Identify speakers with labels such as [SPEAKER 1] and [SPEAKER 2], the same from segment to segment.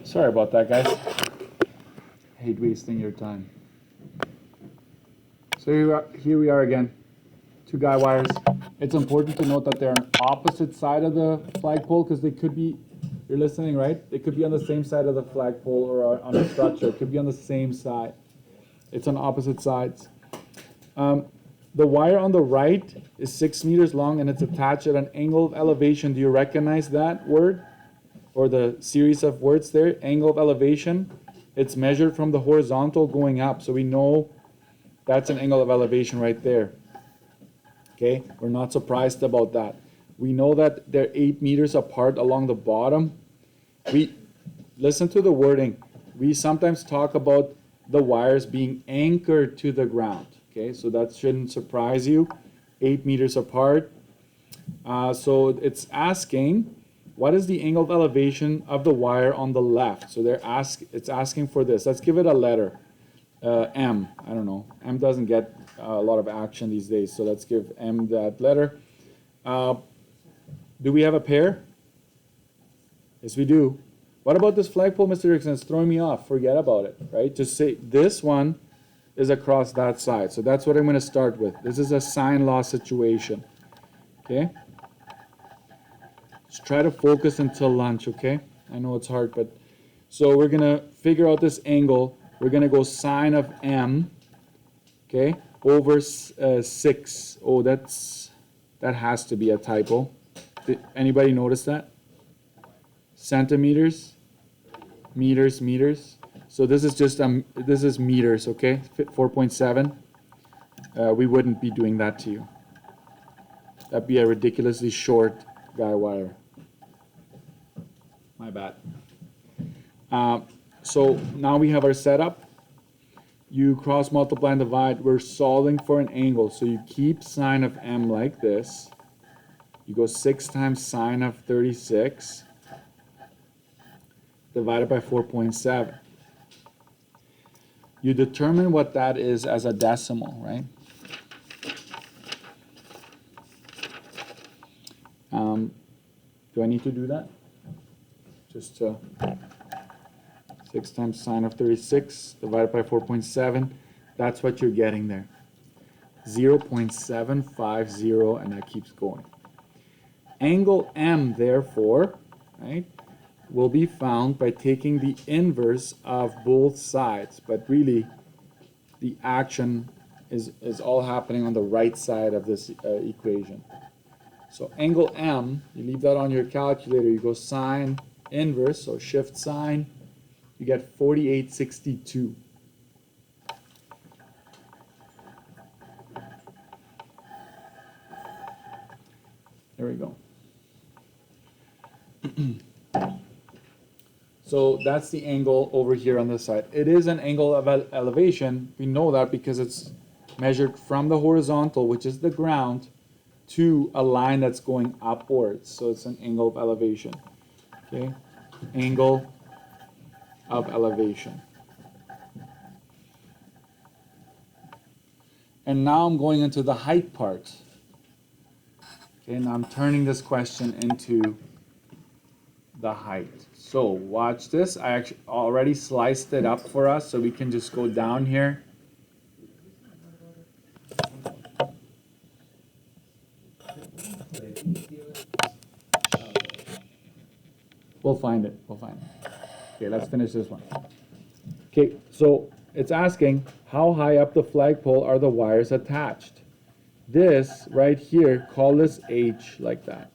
[SPEAKER 1] Sorry about that, guys. I hate wasting your time. So here we are again. Two guy wires. It's important to note that they're on opposite side of the flagpole because they could be, you're listening, right? They could be on the same side of the flagpole or on a structure. It could be on the same side. It's on opposite sides. The wire on the right is 6 meters long and it's attached at an angle of elevation. Do you recognize that word? Or the series of words there? Angle of elevation. It's measured from the horizontal going up. So we know that's an angle of elevation right there. Okay, we're not surprised about that. We know that they're 8 meters apart along the bottom. We listen to the wording. We sometimes talk about the wires being anchored to the ground. Okay, so that shouldn't surprise you. 8 meters apart. So it's asking, what is the angle of elevation of the wire on the left? So it's asking for this. Let's give it a letter. M. I don't know. M doesn't get a lot of action these days, so let's give M that letter. Do we have a pair? Yes, we do. What about this flagpole, Mr. Erickson? It's throwing me off. Forget about it, right? Just say this one is across that side. So that's what I'm going to start with. This is a sine law situation. Okay? Just try to focus until lunch, okay? I know it's hard, but so we're going to figure out this angle. We're going to go sine of M, okay, over 6. Oh, that has to be a typo. Did anybody notice that? Centimeters, meters, meters. So this is just this is meters, okay? 4.7. We wouldn't be doing that to you. That'd be a ridiculously short guy wire. My bad. So now we have our setup. You cross multiply and divide. We're solving for an angle. So you keep sine of M like this. You go 6 times sine of 36 divided by 4.7. You determine what that is as a decimal, right? Do I need to do that? Just 6 times sine of 36 divided by 4.7. That's what you're getting there. 0.750, and that keeps going. Angle M, therefore, right, will be found by taking the inverse of both sides. But really, the action is all happening on the right side of this equation. So angle M, you leave that on your calculator. You go sine inverse, so shift sine. You get 4862. There we go. So that's the angle over here on this side. It is an angle of elevation. We know that because it's measured from the horizontal, which is the ground, to a line that's going upwards. So it's an angle of elevation. Okay? Angle of elevation. And now I'm going into the height part. Okay, now I'm turning this question into the height. So watch this. I actually already sliced it up for us, so we can just go down here. We'll find it. We'll find it. Okay, let's finish this one. Okay, so it's asking how high up the flagpole are the wires attached. This right here, call this H like that.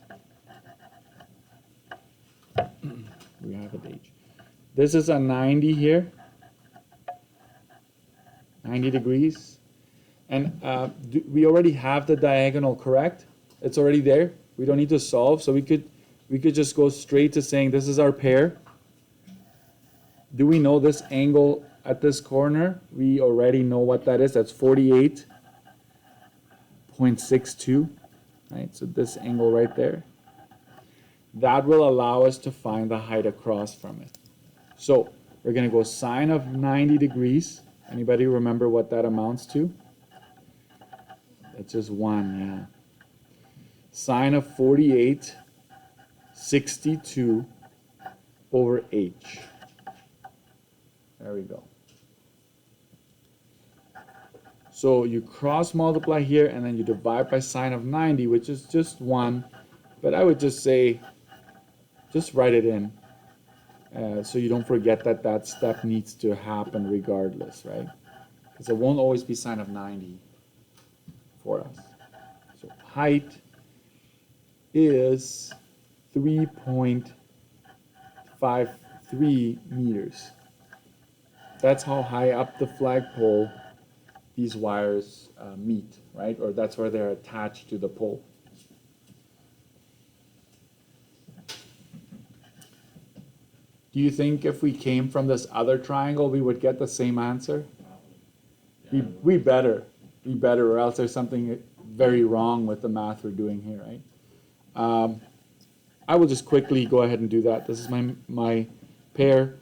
[SPEAKER 1] We have it H. This is a 90 here. 90 degrees. And we already have the diagonal, correct? It's already there. We don't need to solve, so we could just go straight to saying this is our pair. Do we know this angle at this corner? We already know what that is. That's 48.62, right? So this angle right there. That will allow us to find the height across from it. So we're going to go sine of 90 degrees. Anybody remember what that amounts to? That's just 1, yeah. Sine of 48, 62 over H. There we go. So you cross multiply here, and then you divide by sine of 90, which is just 1. But I would just say, just write it in. So you don't forget that that step needs to happen regardless, right? Because it won't always be sine of 90 for us. So height is 3.53 meters. That's how high up the flagpole these wires meet, right? Or that's where they're attached to the pole. Do you think if we came from this other triangle, we would get the same answer? We better, or else there's something very wrong with the math we're doing here, right? I will just quickly go ahead and do that. This is my pair.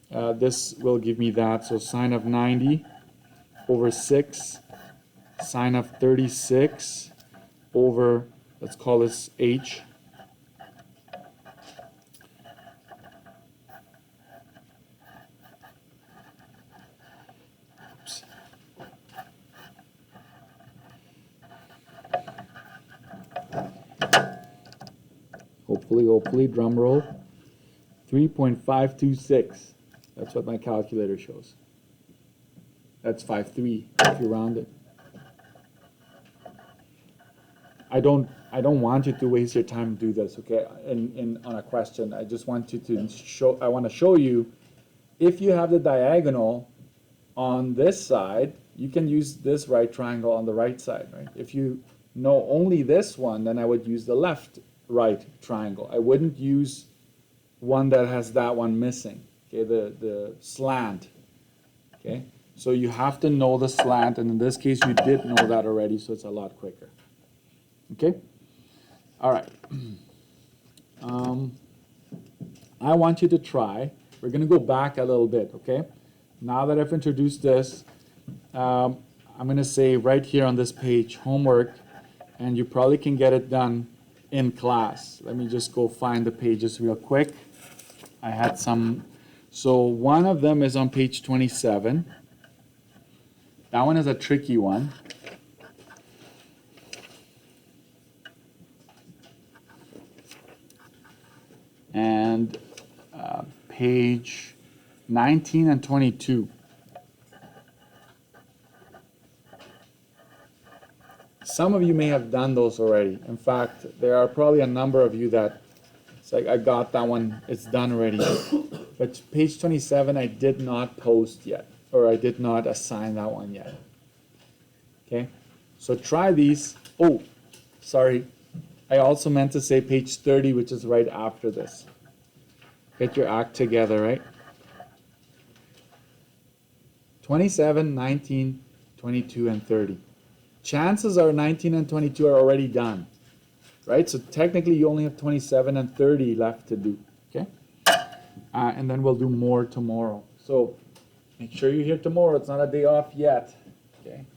[SPEAKER 1] This will give me that. So sine of 90 over 6, sine of 36 over, let's call this h. Oops. Hopefully, drum roll. 3.526. That's what my calculator shows. That's 5.3 if you round it. I don't want you to waste your time to do this, okay? On a question, I just want you to show. I want to show you, if you have the diagonal on this side, you can use this right triangle on the right side, right? If you know only this one, then I would use the left right triangle. I wouldn't use one that has that one missing, okay? The slant, okay? So you have to know the slant, and in this case, you did know that already, so it's a lot quicker. Okay? All right. I want you to try. We're going to go back a little bit, okay? Now that I've introduced this, I'm going to say right here on this page, homework, and you probably can get it done in class. Let me just go find the pages real quick. I had some. So one of them is on page 27. That one is a tricky one. And page 19 and 22. Some of you may have done those already. In fact, there are probably a number of you that it's like, I got that one, it's done already. But page 27, I did not post yet, or I did not assign that one yet. Okay, so try these. Oh, sorry. I also meant to say page 30, which is right after this. Get your act together, right? 27, 19, 22, and 30. Chances are 19 and 22 are already done, right? So technically you only have 27 and 30 left to do, okay? And then we'll do more tomorrow. So make sure you're here tomorrow. It's not a day off yet, okay?